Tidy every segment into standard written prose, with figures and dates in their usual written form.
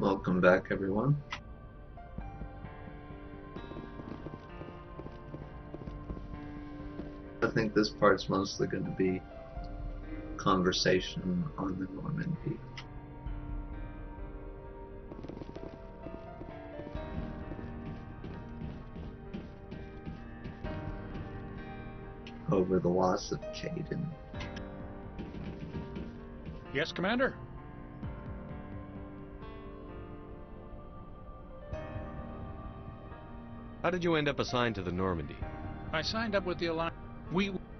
Welcome back, everyone. I think this part's mostly going to be conversation on the Normandy. Over the loss of Caden. Yes, Commander? How did you end up assigned to the Normandy? I signed up with the Alliance.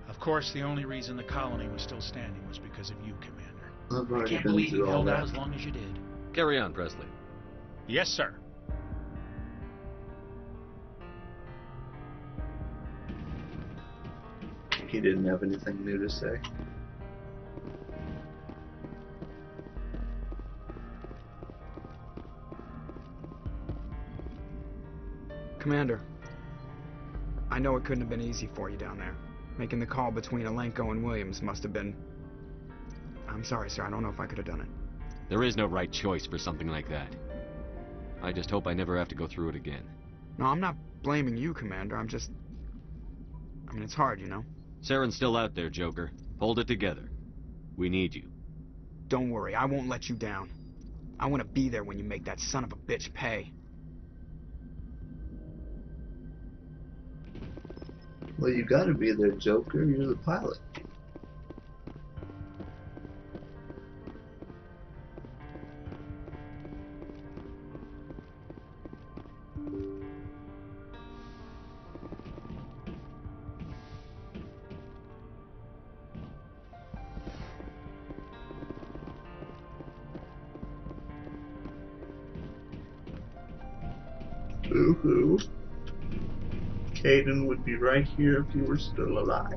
Of course, the only reason the colony was still standing was because of you, Commander. I've I already can't been believe you through all held out that. as long as you did. Carry on, Presley. Yes, sir. He didn't have anything new to say. Commander, I know it couldn't have been easy for you down there. Making the call between Alenko and Williams must have been... I'm sorry, sir. I don't know if I could have done it. There is no right choice for something like that. I just hope I never have to go through it again. No, I'm not blaming you, Commander. I'm just... I mean, it's hard, you know? Saren's still out there, Joker. Hold it together. We need you. Don't worry. I won't let you down. I want to be there when you make that son of a bitch pay. Well, you gotta be there, Joker. You're the pilot. Boo-hoo. Caden would be right here if you were still alive.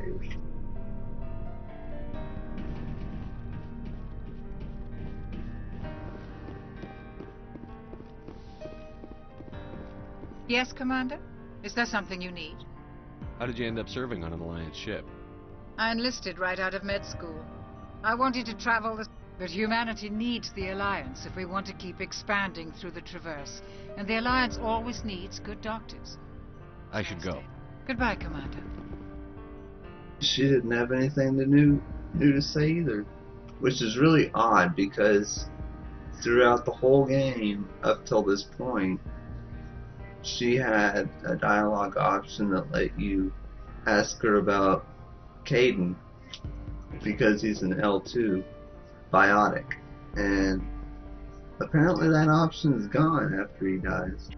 Yes, Commander? Is there something you need? How did you end up serving on an Alliance ship? I enlisted right out of med school. I wanted to travel the... But humanity needs the Alliance if we want to keep expanding through the Traverse. And the Alliance always needs good doctors. I should go. Goodbye, Commander. She didn't have anything new to say either. Which is really odd because throughout the whole game up till this point, she had a dialogue option that let you ask her about Caden because he's an L2 biotic. And apparently that option is gone after he dies.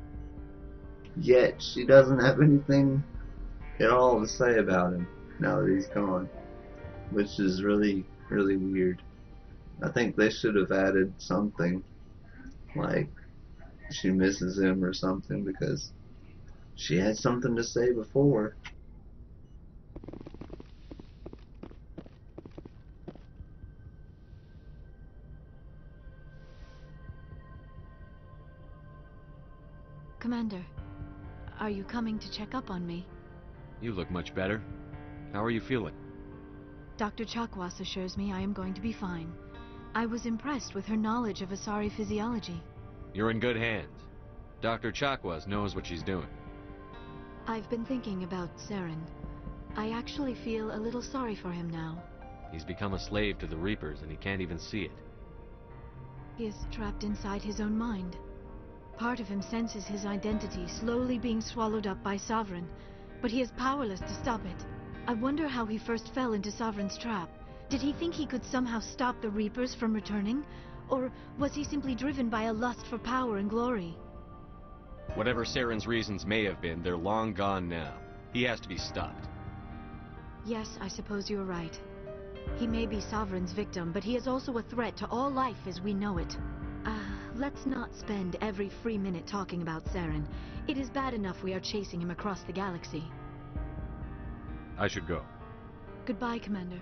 Yet she doesn't have anything at all to say about him now that he's gone. Which is really, really weird. I think they should have added something like she misses him or something because she had something to say before. Commander, are you coming to check up on me? You look much better. How are you feeling? Dr. Chakwas assures me I am going to be fine. I was impressed with her knowledge of Asari physiology. You're in good hands. Dr. Chakwas knows what she's doing. I've been thinking about Saren. I actually feel a little sorry for him now. He's become a slave to the Reapers and he can't even see it. He is trapped inside his own mind. Part of him senses his identity slowly being swallowed up by Sovereign, but he is powerless to stop it. I wonder how he first fell into Sovereign's trap. Did he think he could somehow stop the Reapers from returning? Or was he simply driven by a lust for power and glory? Whatever Saren's reasons may have been, they're long gone now. He has to be stopped. Yes, I suppose you're right. He may be Sovereign's victim, but he is also a threat to all life as we know it. Let's not spend every free minute talking about Saren. It is bad enough we are chasing him across the galaxy. I should go. Goodbye, Commander.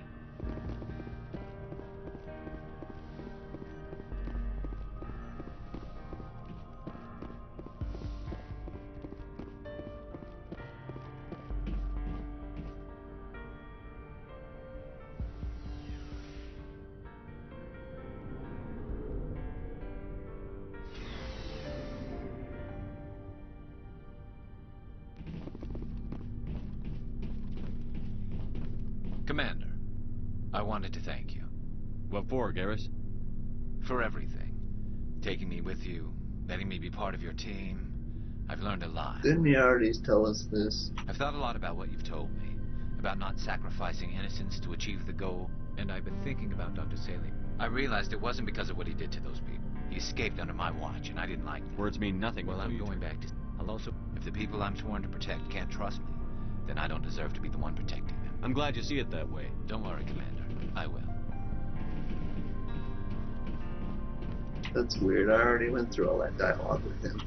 Commander, I wanted to thank you. What for, Garrus? For everything. Taking me with you, letting me be part of your team. I've learned a lot. Didn't he already tell us this? I've thought a lot about what you've told me. About not sacrificing innocence to achieve the goal. And I've been thinking about Dr. Saley. I realized it wasn't because of what he did to those people. He escaped under my watch, and I didn't like that. Words mean nothing. Well, I'm going back to... I'll also... If the people I'm sworn to protect can't trust me, then I don't deserve to be the one protecting them. I'm glad you see it that way. Don't worry, Commander. I will. That's weird. I already went through all that dialogue with him.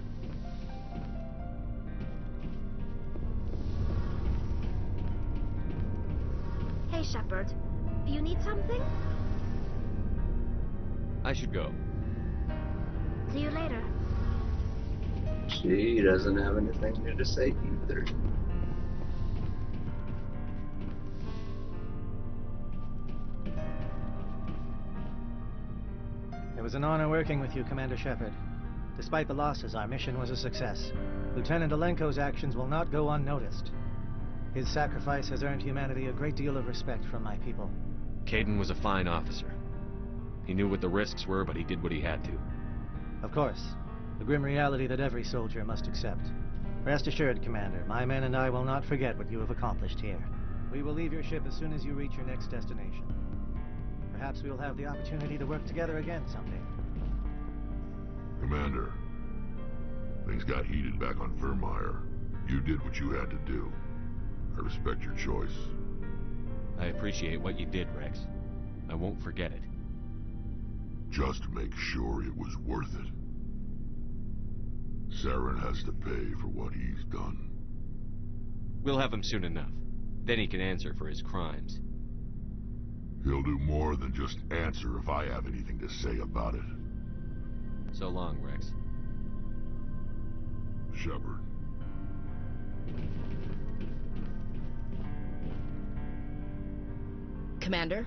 Hey, Shepard. You need something? I should go. See you later. She doesn't have anything new to say either. It was an honor working with you, Commander Shepard. Despite the losses, our mission was a success. Lieutenant Alenko's actions will not go unnoticed. His sacrifice has earned humanity a great deal of respect from my people. Caden was a fine officer. He knew what the risks were, but he did what he had to. Of course, the grim reality that every soldier must accept. Rest assured, Commander, my men and I will not forget what you have accomplished here. We will leave your ship as soon as you reach your next destination. Perhaps we will have the opportunity to work together again someday. Commander, things got heated back on Firmire. You did what you had to do. I respect your choice. I appreciate what you did, Rex. I won't forget it. Just make sure it was worth it. Saren has to pay for what he's done. We'll have him soon enough. Then he can answer for his crimes. He'll do more than just answer if I have anything to say about it. So long, Rex. Shepard. Commander?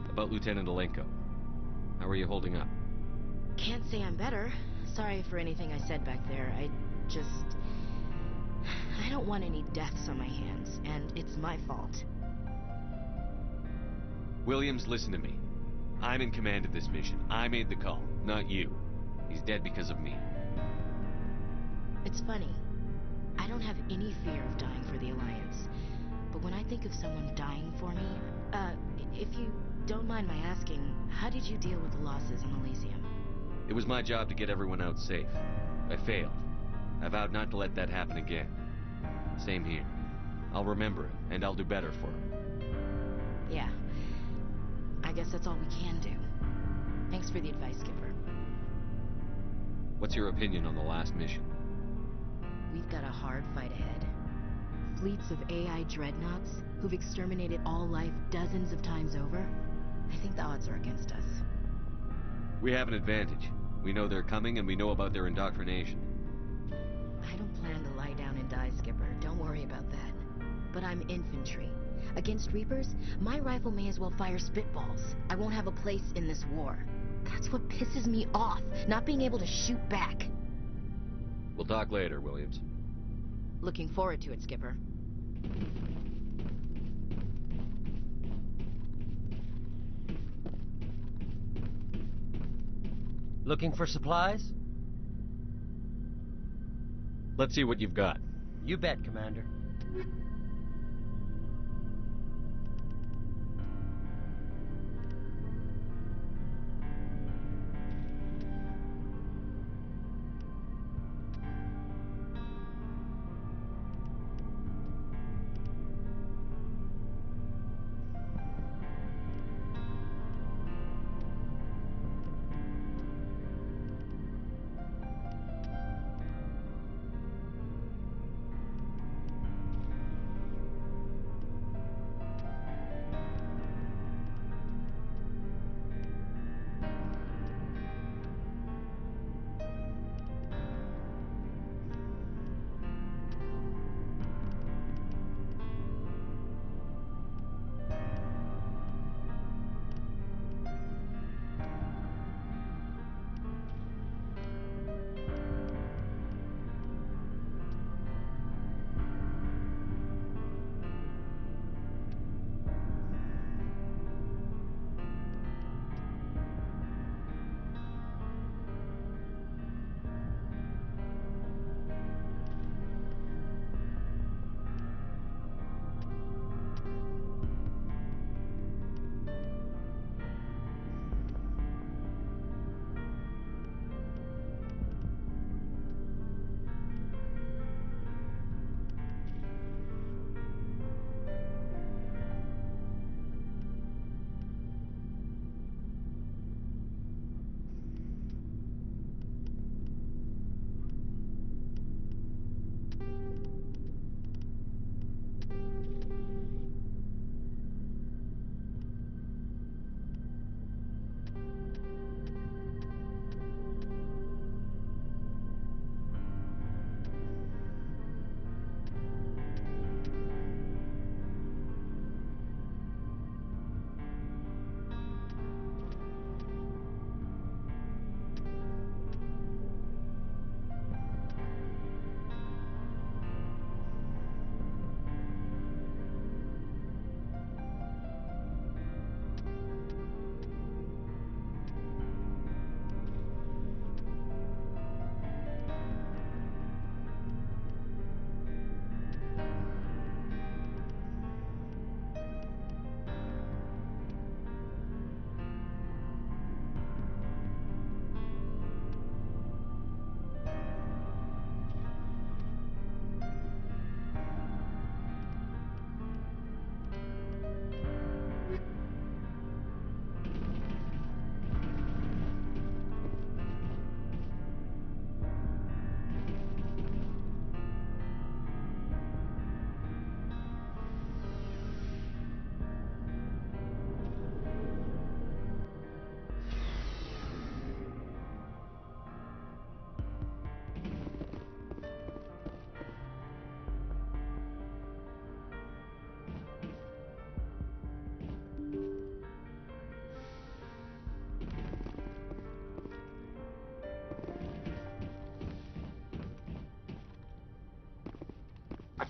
About Lieutenant Alenko. How are you holding up? Can't say I'm better. Sorry for anything I said back there. I don't want any deaths on my hands, and it's my fault. Williams, listen to me. I'm in command of this mission. I made the call, not you. He's dead because of me. It's funny. I don't have any fear of dying for the Alliance. But when I think of someone dying for me, if you don't mind my asking, how did you deal with the losses in Elysium? It was my job to get everyone out safe. I failed. I vowed not to let that happen again. Same here. I'll remember it, and I'll do better for him. Yeah. I guess that's all we can do. Thanks for the advice, Skipper. What's your opinion on the last mission? We've got a hard fight ahead. Fleets of AI dreadnoughts who've exterminated all life dozens of times over. I think the odds are against us. We have an advantage. We know they're coming, and we know about their indoctrination. I don't plan to lie down and die, Skipper. Don't worry about that. But I'm infantry. Against Reapers, my rifle may as well fire spitballs. I won't have a place in this war. That's what pisses me off, not being able to shoot back. We'll talk later, Williams. Looking forward to it, Skipper. Looking for supplies? Let's see what you've got. You bet, Commander.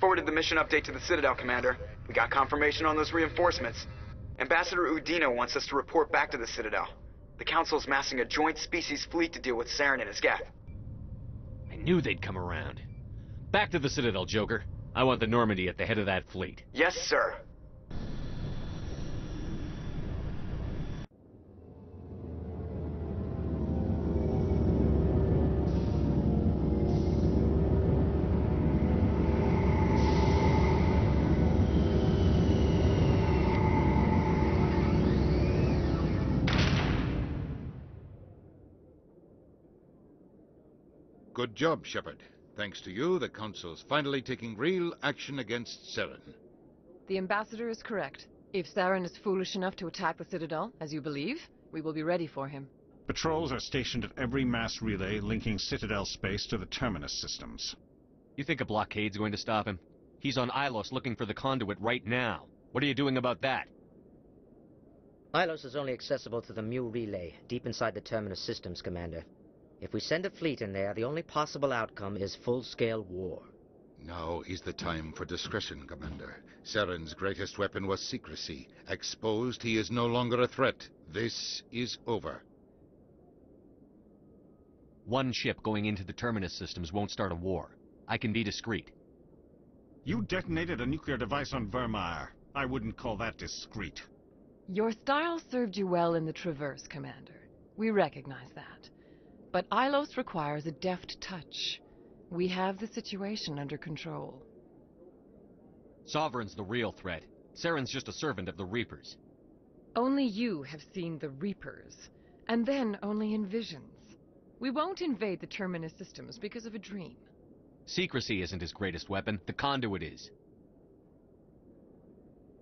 forwarded the mission update to the Citadel, Commander. We got confirmation on those reinforcements. Ambassador Udina wants us to report back to the Citadel. The Council's massing a joint species fleet to deal with Saren and his gap. I knew they'd come around. Back to the Citadel, Joker. I want the Normandy at the head of that fleet. Yes, sir. Good job, Shepard. Thanks to you, the Council's finally taking real action against Saren. The Ambassador is correct. If Saren is foolish enough to attack the Citadel, as you believe, we will be ready for him. Patrols are stationed at every mass relay linking Citadel space to the Terminus systems. You think a blockade's going to stop him? He's on Ilos looking for the conduit right now. What are you doing about that? Ilos is only accessible to the Mu relay, deep inside the Terminus systems, Commander. If we send a fleet in there, the only possible outcome is full-scale war. Now is the time for discretion, Commander. Saren's greatest weapon was secrecy. Exposed, he is no longer a threat. This is over. One ship going into the Terminus systems won't start a war. I can be discreet. You detonated a nuclear device on Vermeer. I wouldn't call that discreet. Your style served you well in the Traverse, Commander. We recognize that. But Ilos requires a deft touch. We have the situation under control. Sovereign's the real threat. Saren's just a servant of the Reapers. Only you have seen the Reapers, and then only in visions. We won't invade the Terminus systems because of a dream. Secrecy isn't his greatest weapon. The conduit is.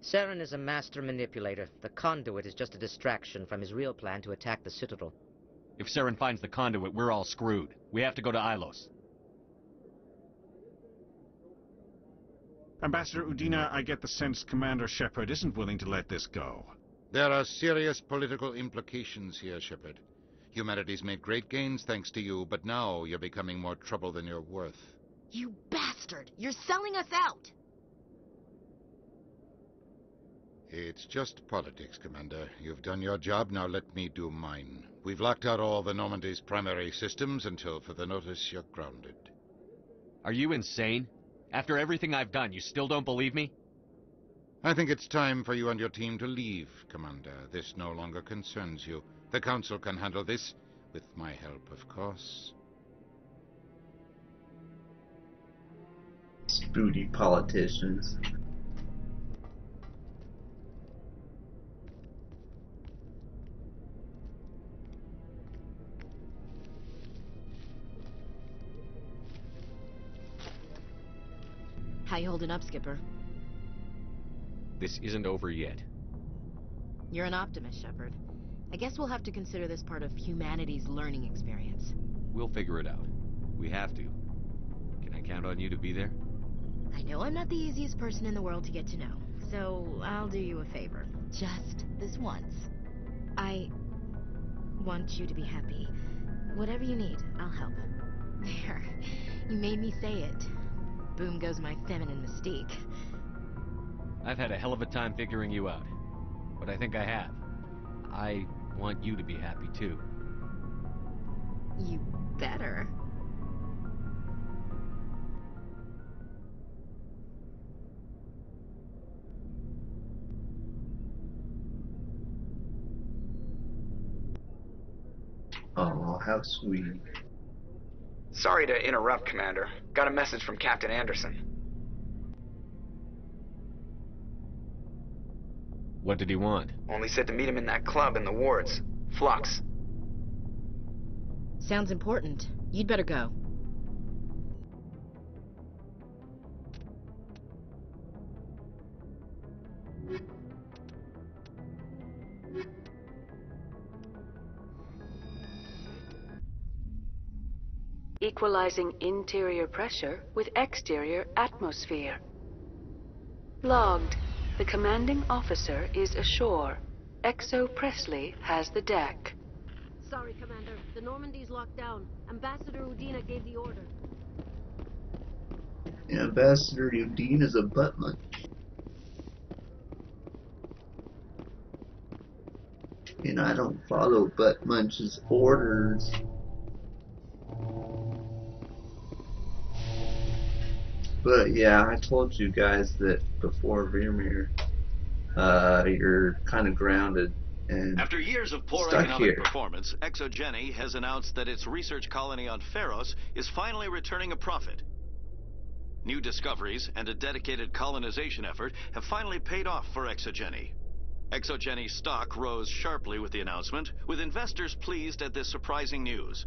Saren is a master manipulator. The conduit is just a distraction from his real plan to attack the Citadel. If Saren finds the conduit, we're all screwed. We have to go to Ilos. Ambassador Udina, I get the sense Commander Shepard isn't willing to let this go. There are serious political implications here, Shepard. Humanity's made great gains thanks to you, but now you're becoming more trouble than you're worth. You bastard! You're selling us out! It's just politics, Commander. You've done your job, now let me do mine. We've locked out all the Normandy's primary systems until further notice you're grounded. Are you insane? After everything I've done, you still don't believe me? I think it's time for you and your team to leave, Commander. This no longer concerns you. The Council can handle this, with my help, of course. Spooky politicians. How you holding up, Skipper? This isn't over yet. You're an optimist, Shepard. I guess we'll have to consider this part of humanity's learning experience. We'll figure it out. We have to. Can I count on you to be there? I know I'm not the easiest person in the world to get to know, so I'll do you a favor. Just this once. I want you to be happy. Whatever you need, I'll help. There. You made me say it. Boom goes my feminine mystique. I've had a hell of a time figuring you out. But I think I have. I want you to be happy, too. You better. Oh, how sweet. Sorry to interrupt, Commander. Got a message from Captain Anderson. What did he want? Only said to meet him in that club in the wards. Flux. Sounds important. You'd better go. Equalizing interior pressure with exterior atmosphere. Logged. The commanding officer is ashore. Exo Presley has the deck. Sorry, Commander. The Normandy's locked down. Ambassador Udina gave the order. Ambassador Udine is a butt munch. And I don't follow butt munch's orders. But yeah, I told you guys that before Vermeer, you're kind of grounded and after years of poor stuck economic here. performance, ExoGeni has announced that its research colony on Pharos is finally returning a profit. New discoveries and a dedicated colonization effort have finally paid off for ExoGeni. ExoGeni's stock rose sharply with the announcement, with investors pleased at this surprising news.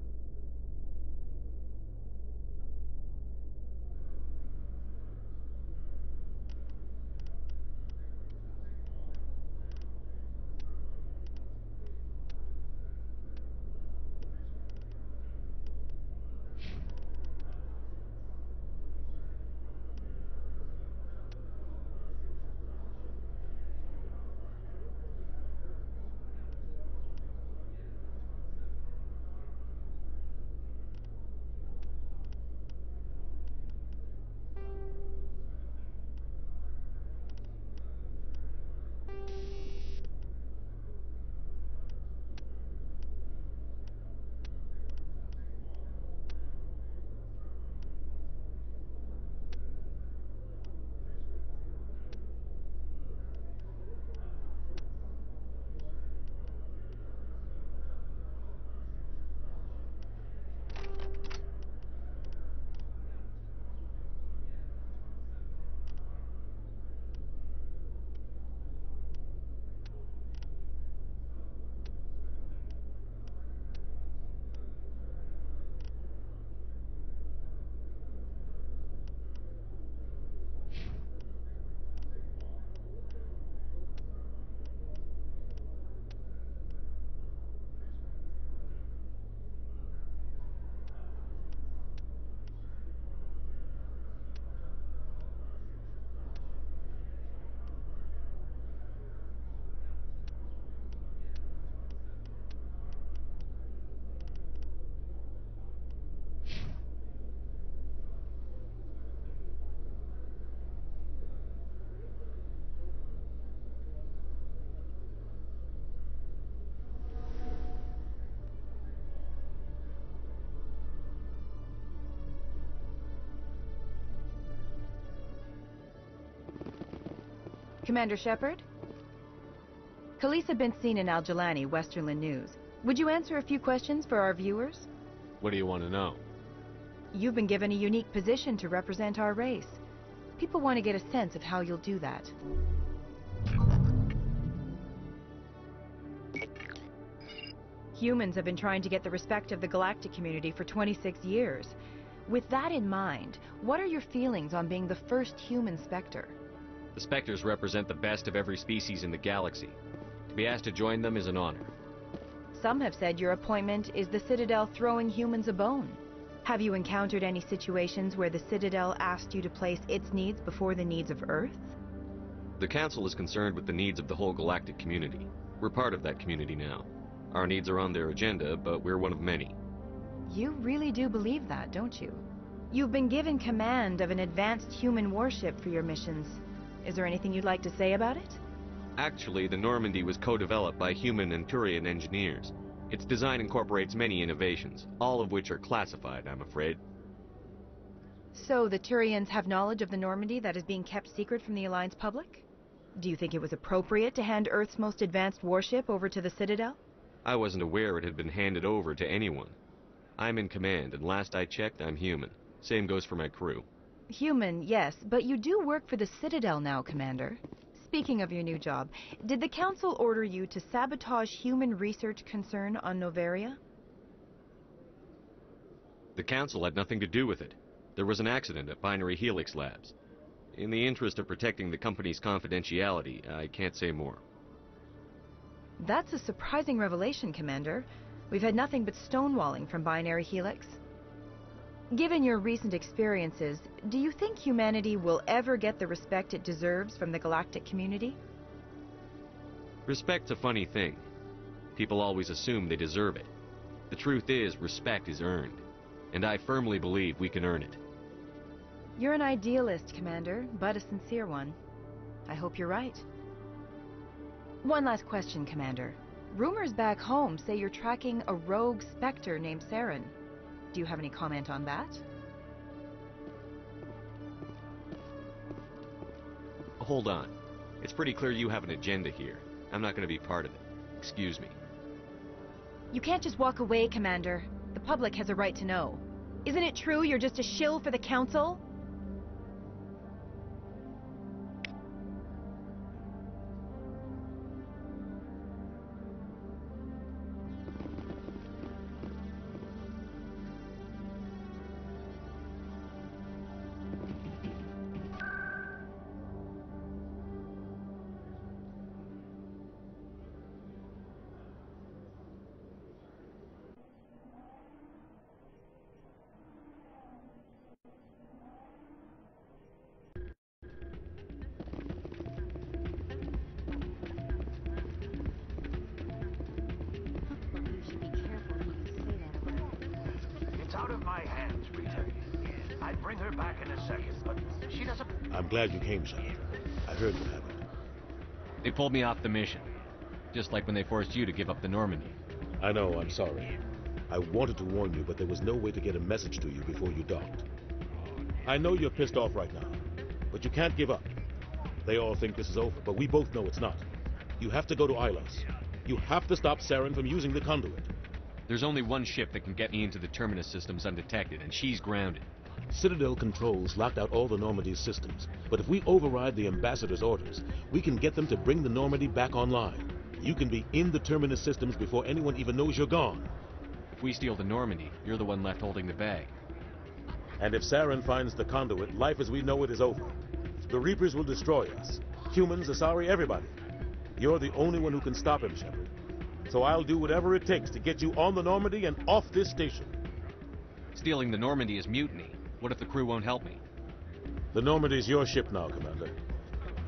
Commander Shepard? Khalees had been seen in Al-Jalani, Westerland News. Would you answer a few questions for our viewers? What do you want to know? You've been given a unique position to represent our race. People want to get a sense of how you'll do that. Humans have been trying to get the respect of the galactic community for 26 years. With that in mind, what are your feelings on being the first human Spectre? The Spectres represent the best of every species in the galaxy. To be asked to join them is an honor. Some have said your appointment is the Citadel throwing humans a bone. Have you encountered any situations where the Citadel asked you to place its needs before the needs of Earth? The Council is concerned with the needs of the whole galactic community. We're part of that community now. Our needs are on their agenda, but we're one of many. You really do believe that, don't you? You've been given command of an advanced human warship for your missions. Is there anything you'd like to say about it? Actually, the Normandy was co-developed by human and Turian engineers. Its design incorporates many innovations, all of which are classified, I'm afraid. So the Turians have knowledge of the Normandy that is being kept secret from the Alliance public? Do you think it was appropriate to hand Earth's most advanced warship over to the Citadel? I wasn't aware it had been handed over to anyone. I'm in command, and last I checked, I'm human. Same goes for my crew. Human, yes, but you do work for the Citadel now, Commander. Speaking of your new job, did the Council order you to sabotage human research concern on Noveria? The Council had nothing to do with it. There was an accident at Binary Helix Labs. In the interest of protecting the company's confidentiality, I can't say more. That's a surprising revelation, Commander. We've had nothing but stonewalling from Binary Helix. Given your recent experiences, do you think humanity will ever get the respect it deserves from the galactic community? Respect's a funny thing. People always assume they deserve it. The truth is, respect is earned. And I firmly believe we can earn it. You're an idealist, Commander, but a sincere one. I hope you're right. One last question, Commander. Rumors back home say you're tracking a rogue Spectre named Saren. Do you have any comment on that? Hold on. It's pretty clear you have an agenda here. I'm not going to be part of it. Excuse me. You can't just walk away, Commander. The public has a right to know. Isn't it true you're just a shill for the Council? It's out of my hands, Peter. I'd bring her back in a second, but she doesn't... I'm glad you came, Shepard. I heard what happened. They pulled me off the mission. Just like when they forced you to give up the Normandy. I know, I'm sorry. I wanted to warn you, but there was no way to get a message to you before you docked. I know you're pissed off right now, but you can't give up. They all think this is over, but we both know it's not. You have to go to Ilos. You have to stop Saren from using the conduit. There's only one ship that can get me into the terminus systems undetected, and she's grounded. Citadel controls locked out all the Normandy's systems, but if we override the ambassador's orders, we can get them to bring the Normandy back online. You can be in the terminus systems before anyone even knows you're gone. If we steal the Normandy, you're the one left holding the bag. And if Saren finds the conduit, life as we know it is over. The Reapers will destroy us. Humans, Asari, everybody. You're the only one who can stop him, Shepard. So I'll do whatever it takes to get you on the Normandy and off this station. Stealing the Normandy is mutiny. What if the crew won't help me? The Normandy's your ship now, Commander.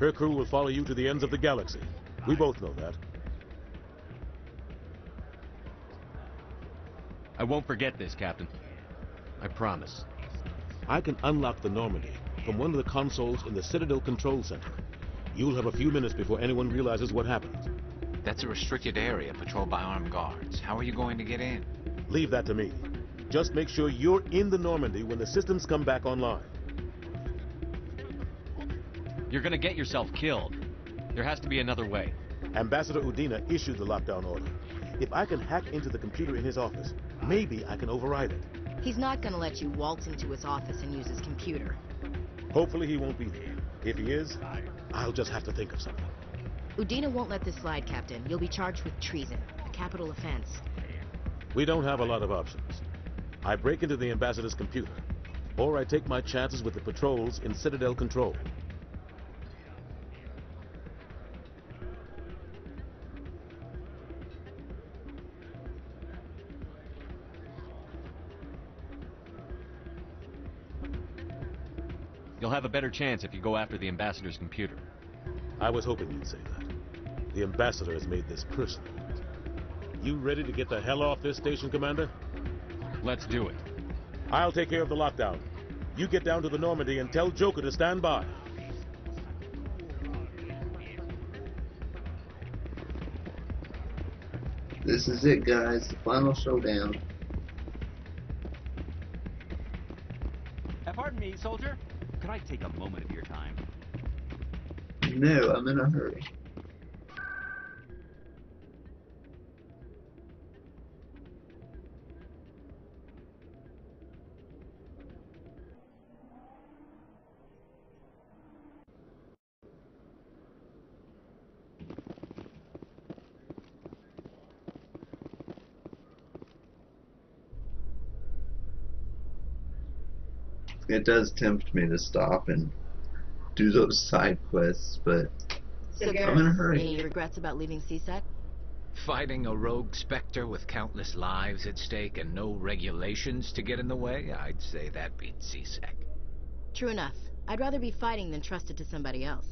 Her crew will follow you to the ends of the galaxy. We both know that. I won't forget this, Captain. I promise. I can unlock the Normandy from one of the consoles in the Citadel Control Center. You'll have a few minutes before anyone realizes what happened. That's a restricted area patrolled by armed guards. How are you going to get in? Leave that to me. Just make sure you're in the Normandy when the systems come back online. You're gonna get yourself killed. There has to be another way. Ambassador Udina issued the lockdown order. If I can hack into the computer in his office, maybe I can override it. He's not gonna let you waltz into his office and use his computer. Hopefully he won't be there. If he is, I'll just have to think of something. Udina won't let this slide, Captain. You'll be charged with treason, a capital offense. We don't have a lot of options. I break into the ambassador's computer, or I take my chances with the patrols in Citadel Control. You'll have a better chance if you go after the ambassador's computer. I was hoping you'd say that. The ambassador has made this personal. You ready to get the hell off this station, Commander? Let's do it. I'll take care of the lockdown. You get down to the Normandy and tell Joker to stand by. This is it, guys. The final showdown. Pardon me, soldier. Could I take a moment of your time? No, I'm in a hurry. It does tempt me to stop and do those side quests, but I'm in a hurry. Any regrets about leaving CSEC? Fighting a rogue Spectre with countless lives at stake and no regulations to get in the way? I'd say that beats CSEC. True enough. I'd rather be fighting than trusted to somebody else.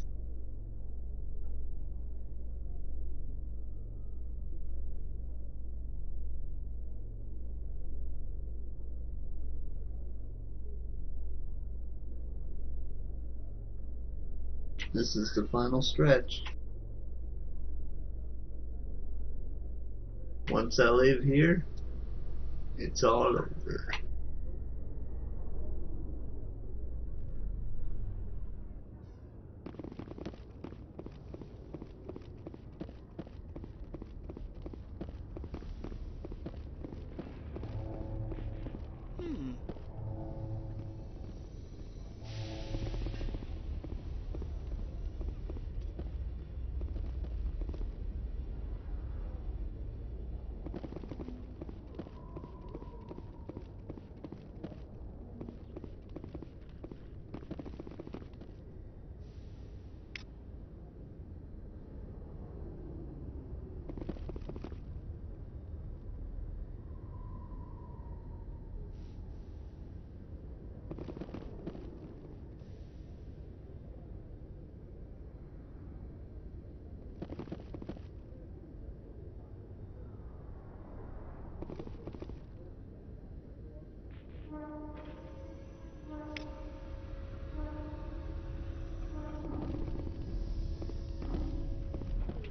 This is the final stretch. Once I leave here, it's all over.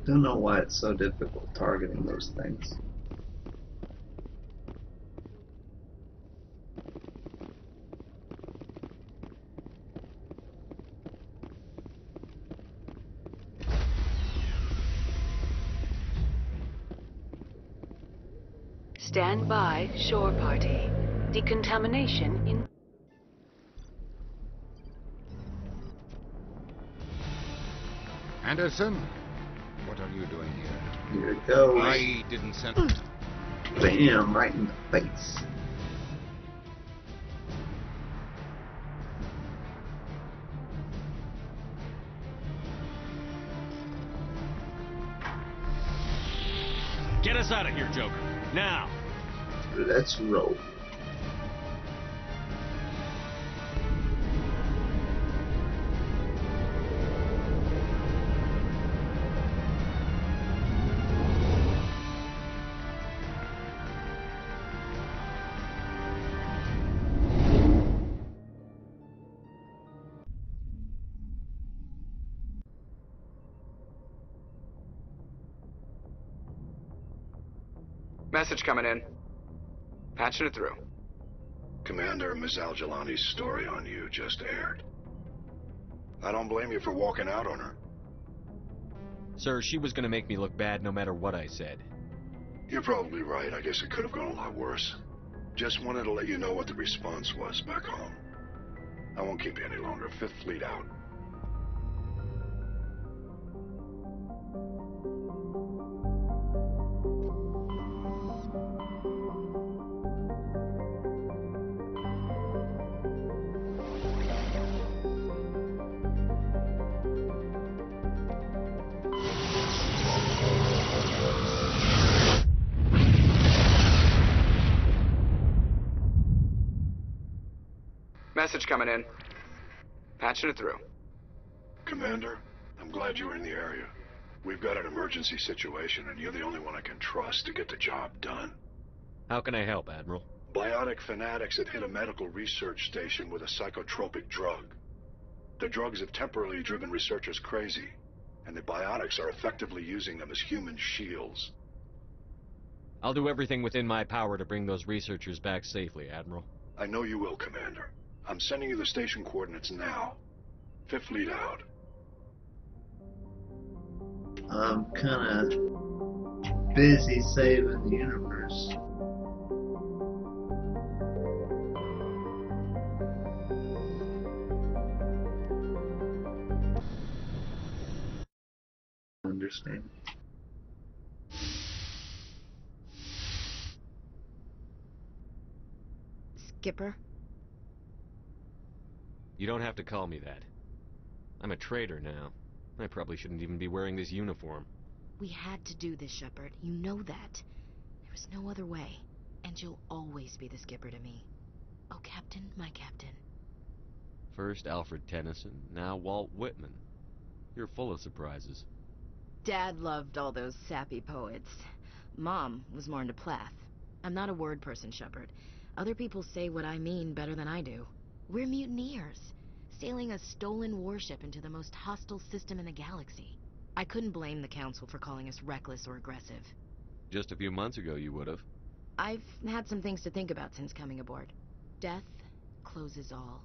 Don't know why it's so difficult targeting those things. Stand by, shore party. Decontamination in... Anderson, what are you doing here? Here it goes. I didn't send... Bam, right in the face. Get us out of here, Joker. Now! Let's roll. Message coming in. Patching it through. Commander, Miss Al-Jalani's story on you just aired. I don't blame you for walking out on her. Sir, she was gonna make me look bad no matter what I said. You're probably right. I guess it could have gone a lot worse. Just wanted to let you know what the response was back home. I won't keep you any longer. Fifth Fleet out. Message coming in. Patching it through. Commander, I'm glad you were in the area. We've got an emergency situation, and you're the only one I can trust to get the job done. How can I help, Admiral? Biotic fanatics have hit a medical research station with a psychotropic drug. The drugs have temporarily driven researchers crazy, and the biotics are effectively using them as human shields. I'll do everything within my power to bring those researchers back safely, Admiral. I know you will, Commander. I'm sending you the station coordinates now. Fifth Fleet out. I'm kinda busy saving the universe. Understand. Skipper? You don't have to call me that. I'm a traitor now. I probably shouldn't even be wearing this uniform. We had to do this, Shepard. You know that. There was no other way. And you'll always be the skipper to me. Oh, Captain, my Captain. First Alfred Tennyson, now Walt Whitman. You're full of surprises. Dad loved all those sappy poets. Mom was more into Plath. I'm not a word person, Shepard. Other people say what I mean better than I do. We're mutineers. sailing a stolen warship into the most hostile system in the galaxy. I couldn't blame the Council for calling us reckless or aggressive. Just a few months ago, you would have. I've had some things to think about since coming aboard. Death closes all.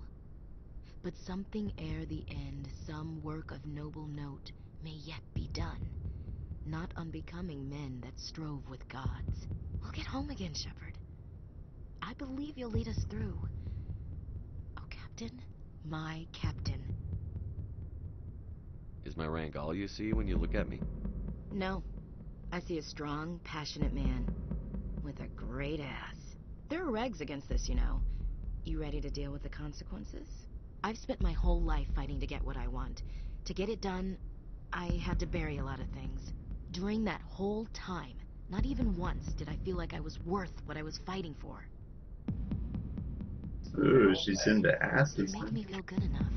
But something ere the end, some work of noble note, may yet be done. Not unbecoming men that strove with gods. We'll get home again, Shepard. I believe you'll lead us through. Oh, Captain, my Captain. Is my rank all you see when you look at me? No. I see a strong, passionate man. With a great ass. There are regs against this, you know. You ready to deal with the consequences? I've spent my whole life fighting to get what I want. To get it done, I had to bury a lot of things. During that whole time, not even once did I feel like I was worth what I was fighting for. Ooh, she's into asses. Make me feel good enough.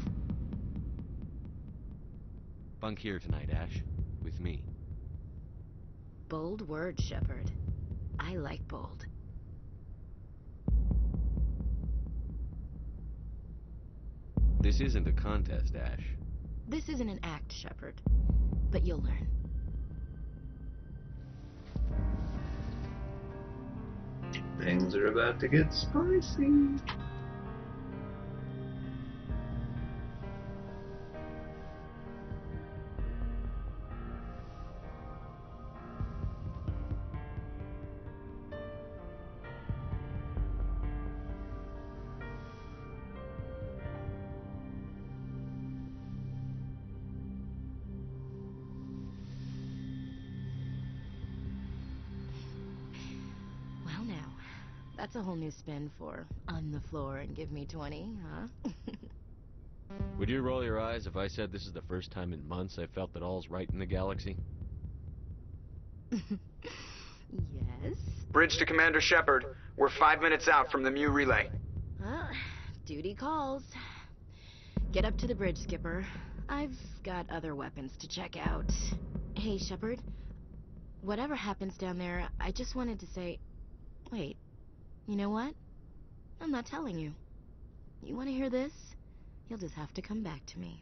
Bunk here tonight, Ash. With me. Bold word, Shepard. I like bold. This isn't a contest, Ash. This isn't an act, Shepard. But you'll learn. Things are about to get spicy. Well now, that's a whole new spin for on the floor and give me 20, huh? Would you roll your eyes if I said this is the first time in months I felt that all's right in the galaxy? Yes? Bridge to Commander Shepard. We're 5 minutes out from the Mu relay. Well, duty calls. Get up to the bridge, Skipper. I've got other weapons to check out. Hey, Shepard. Whatever happens down there, I just wanted to say... Wait, you know what? I'm not telling you. You want to hear this? You'll just have to come back to me.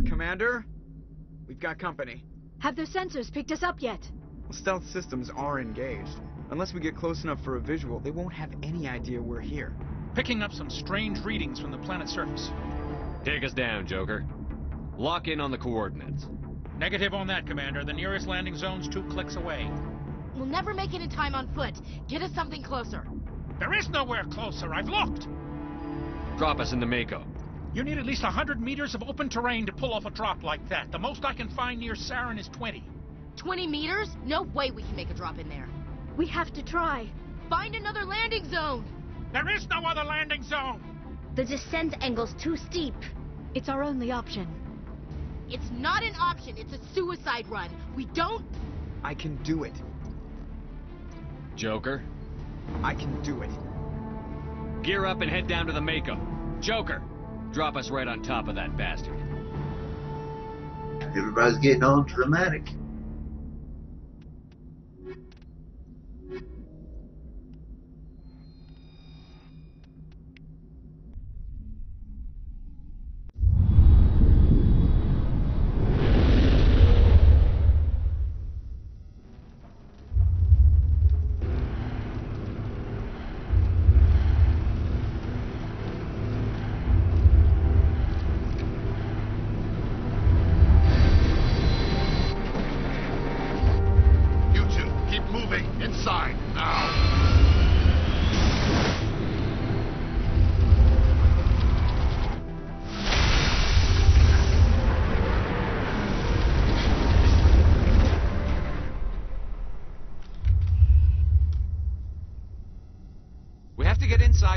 Commander? We've got company. Have their sensors picked us up yet? Well, stealth systems are engaged. Unless we get close enough for a visual, they won't have any idea we're here. Picking up some strange readings from the planet's surface. Take us down, Joker. Lock in on the coordinates. Negative on that, Commander. The nearest landing zone's 2 clicks away. We'll never make it in time on foot. Get us something closer. There is nowhere closer. I've looked. Drop us in the Mako. You need at least 100 meters of open terrain to pull off a drop like that. The most I can find near Saren is 20. 20 meters? No way we can make a drop in there. We have to try. Find another landing zone! There is no other landing zone! The descent angle's too steep. It's our only option. It's not an option, it's a suicide run. We don't... I can do it. Joker? I can do it. Gear up and head down to the Mako. Joker! Drop us right on top of that bastard. Everybody's getting all dramatic.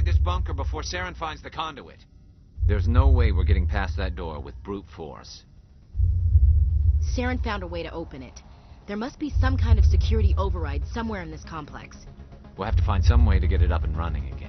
inside this bunker before Saren finds the conduit. There's no way we're getting past that door with brute force. Saren found a way to open it. There must be some kind of security override somewhere in this complex. We'll have to find some way to get it up and running again.